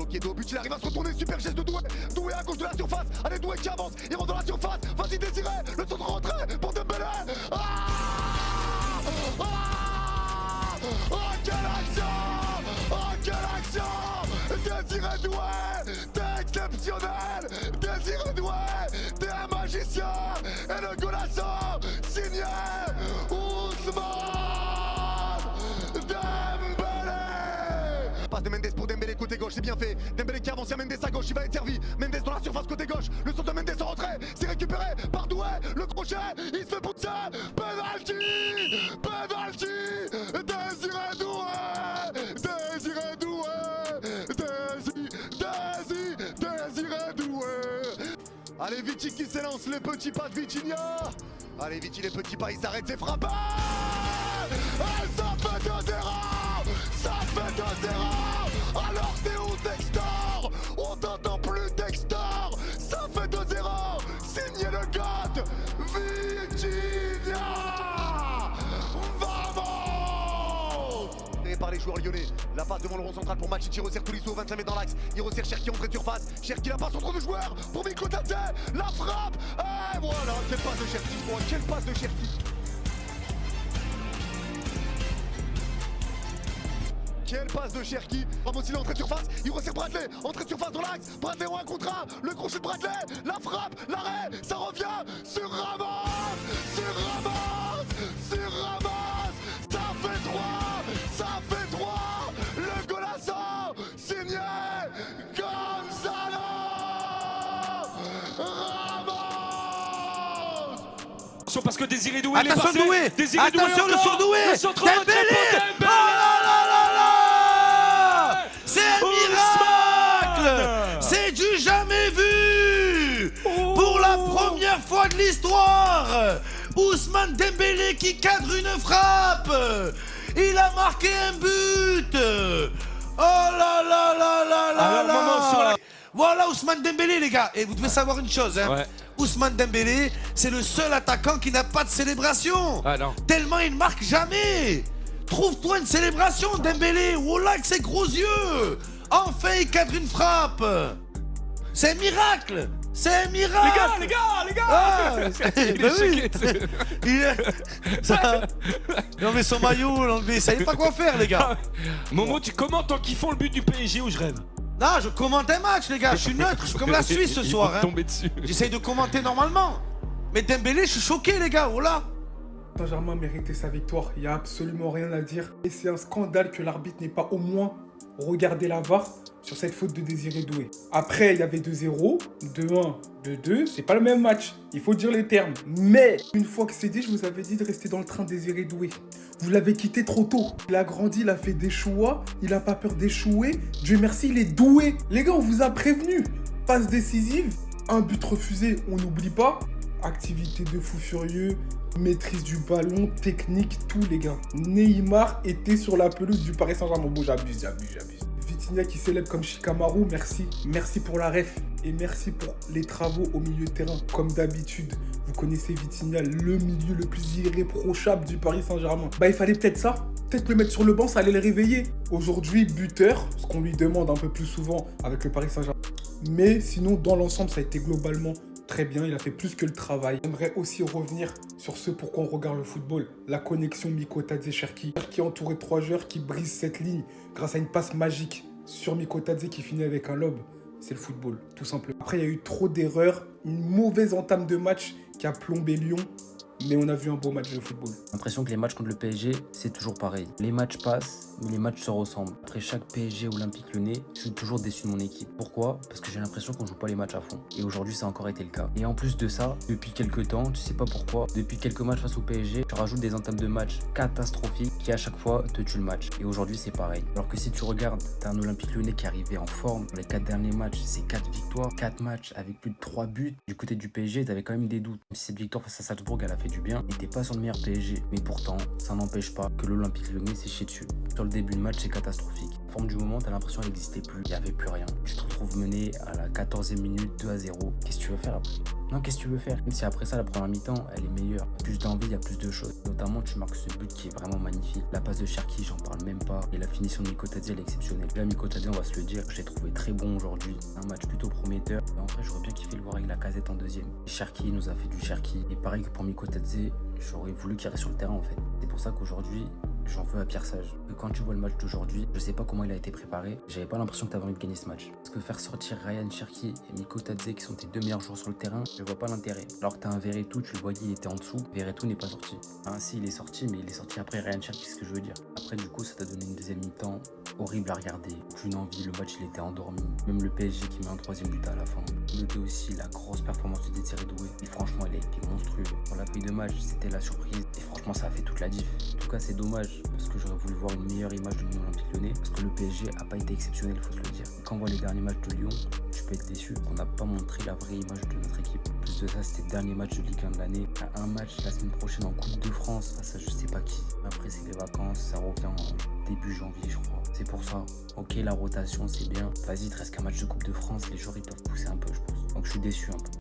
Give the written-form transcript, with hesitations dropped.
qui est au but, il arrive à se retourner, super geste de Doué. Doué à gauche de la surface, allez Doué qui avance, il rentre dans la surface, vas-y Désiré, le temps de rentrer pour Dembélé. Ah ah oh quelle action! Oh quelle action! Désiré Doué, t'es exceptionnel! Désiré Doué, t'es un magicien! Et le golasso signé Ousmane Dembélé! Passe de Mendes pour Dembélé côté gauche, c'est bien fait. Dembélé qui avance, il y a Mendes à gauche, il va être servi. Mendes dans la surface côté gauche, le centre de Mendes en rentrée, c'est récupéré par Doué, le crochet, il se fait pousser. Penalty! Penalty! Désiré Doué! Désiré Doué! Désiré Doué! Allez Vici qui s'élance, les petits pas de Vitinha. Allez Vici, les petits pas, il s'arrête, c'est frappé. Et ça fait 2-0. Ça fait 2-0. Alors t'es où Dexter? On t'entend plus Dexter. Ça fait 2-0. Signé le GOAT Vitinha. Vamos. Par les joueurs lyonnais, la passe devant le rond central pour Machichi, resserre Tolisso, 25 mètres dans l'axe, il resserre Cherki entrée de surface, Cherki la passe entre deux joueurs pour Miklo Tadze, la frappe, et voilà, quelle passe de Cherki, oh, quelle passe de Cherki. Quelle passe de Cherki, Ramos il est entrée de surface, il resserre Bradley, entrée de surface dans l'axe, Bradley en 1 contre 1, le crochet de Bradley, la frappe, l'arrêt, ça revient sur Ramos, sur Ramos, sur Ramos, ça fait 3, ça fait 3, le golasso signé Gonzalo Ramos. Parce que Désiré Doué il est attention passé. Doué, Désiré Doué attention le surdoué, Dembélé. Oh là là là là, c'est un miracle, c'est du jamais vu. Pour la première fois de l'histoire, Ousmane Dembélé qui cadre une frappe, il a marqué un but. Oh là là là là là là. Voilà Ousmane Dembélé les gars, et vous devez savoir une chose hein. Ouais. Ousmane Dembélé, c'est le seul attaquant qui n'a pas de célébration. Ah non. Tellement il marque jamais. Trouve-toi une célébration Dembélé. Oh là que ses gros yeux. Enfin il cadre une frappe. C'est un miracle. C'est un miracle. Les gars Ah, il bah est oui. choqué. Il a enlevé son maillot, il savait pas quoi faire les gars. Momo, tu commentes en kiffant le but du PSG où je rêve. Non, je commente un match les gars, je suis neutre, je suis comme la Suisse ce soir hein. Tomber dessus. J'essaye de commenter normalement. Mais Dembélé, je suis choqué les gars, oh là. Saint-Germain méritait sa victoire, il n'y a absolument rien à dire. Et c'est un scandale que l'arbitre n'ait pas au moins regardé la VAR sur cette faute de Désiré Doué. Après, il y avait 2-0, 2-1, 2-2, c'est pas le même match, il faut dire les termes. Mais, une fois que c'est dit, je vous avais dit de rester dans le train de Désiré Doué. Vous l'avez quitté trop tôt. Il a grandi, il a fait des choix, il n'a pas peur d'échouer. Dieu merci, il est doué. Les gars, on vous a prévenu. Passe décisive, un but refusé, on n'oublie pas. Activité de fou furieux, maîtrise du ballon, technique, tout les gars. Neymar était sur la pelouse du Paris Saint-Germain. Bon, j'abuse. Vitinha qui célèbre comme Shikamaru, merci. Merci pour la ref et merci pour les travaux au milieu de terrain. Comme d'habitude, vous connaissez Vitinha, le milieu le plus irréprochable du Paris Saint-Germain. Bah, il fallait peut-être ça. Peut-être le mettre sur le banc, ça allait le réveiller. Aujourd'hui, buteur, ce qu'on lui demande un peu plus souvent avec le Paris Saint-Germain. Mais sinon, dans l'ensemble, ça a été globalement très bien, il a fait plus que le travail. J'aimerais aussi revenir sur ce pourquoi on regarde le football. La connexion Miklo Tadze-Cherki. Cherki entouré de 3 joueurs qui brisent cette ligne grâce à une passe magique sur Miklo Tadze qui finit avec un lob. C'est le football, tout simplement. Après, il y a eu trop d'erreurs, une mauvaise entame de match qui a plombé Lyon. Mais on a vu un beau match de football. J'ai l'impression que les matchs contre le PSG, c'est toujours pareil. Les matchs passent, mais les matchs se ressemblent. Après chaque PSG Olympique Lyonnais, je suis toujours déçu de mon équipe. Pourquoi? Parce que j'ai l'impression qu'on joue pas les matchs à fond. Et aujourd'hui, ça a encore été le cas. Et en plus de ça, depuis quelques temps, tu sais pas pourquoi, depuis quelques matchs face au PSG, tu rajoutes des entames de match catastrophiques qui à chaque fois te tuent le match. Et aujourd'hui, c'est pareil. Alors que si tu regardes, t'as un Olympique Lyonnais qui est arrivé en forme. Dans les 4 derniers matchs, c'est 4 victoires, 4 matchs avec plus de 3 buts. Du côté du PSG, t'avais quand même des doutes. Même si cette victoire face à Salzbourg, elle a fait du bien, il n'était pas sur le meilleur PSG. Mais pourtant, ça n'empêche pas que l'Olympique Lyonnais s'est chié dessus. Sur le début de match, c'est catastrophique. forme du moment, t'as l'impression qu'elle n'existait plus. Il n'y avait plus rien. Tu te retrouves mené à la 14e minute, 2-0. Qu'est-ce que tu veux faire après? Non, qu'est-ce que tu veux faire? Même si après ça, la première mi-temps, elle est meilleure. Il y a plus d'envie, il y a plus de choses. Notamment, tu marques ce but qui est vraiment magnifique. La passe de Cherki, j'en parle même pas. Et la finition de Mikotadze, elle est exceptionnelle. Là, Mikotadze, on va se le dire, je l'ai trouvé très bon aujourd'hui. Un match plutôt prometteur. Et en vrai, j'aurais bien kiffé le voir avec la Casette en deuxième. Et Cherki nous a fait du Cherki. Et pareil que pour Mikotadze, j'aurais voulu qu'il reste sur le terrain en fait. C'est pour ça qu'aujourd'hui, j'en veux à Pierre Sage. Et quand tu vois le match d'aujourd'hui, je sais pas comment il a été préparé. J'avais pas l'impression que t'avais envie de gagner ce match. Parce que faire sortir Ryan Cherki et Mikotadze, qui sont tes deux meilleurs joueurs sur le terrain, je vois pas l'intérêt. Alors que t'as un Verretou, tu le voyais, il était en dessous. Verretou n'est pas sorti. Enfin, si, il est sorti, mais il est sorti après Ryan Cherki, c'est ce que je veux dire. Après, du coup, ça t'a donné une deuxième mi-temps horrible à regarder. Aucune envie, le match il était endormi. Même le PSG qui met un troisième but à la fin. Notez aussi la grosse performance de Désiré Doué. Et franchement, elle a été monstrueuse. Pour la feuille de match, c'était la surprise. Et franchement, ça a fait toute la diff. En tout cas, c'est dommage parce que j'aurais voulu voir une meilleure image de l'Union Olympique Lyonnais. Parce que le PSG a pas été exceptionnel, faut se le dire. Et quand on voit les derniers matchs de Lyon, tu peux être déçu qu'on n'a pas montré la vraie image de notre équipe. En plus de ça, c'était le dernier match de Ligue 1 de l'année. À un match la semaine prochaine en Coupe de France face à je sais pas qui. Après, c'est les vacances, ça revient en début janvier, je crois. C'est pour ça. Ok, la rotation, c'est bien. Vas-y, il te reste qu'un match de Coupe de France. Les joueurs, ils peuvent pousser un peu, je pense. Donc, je suis déçu un peu.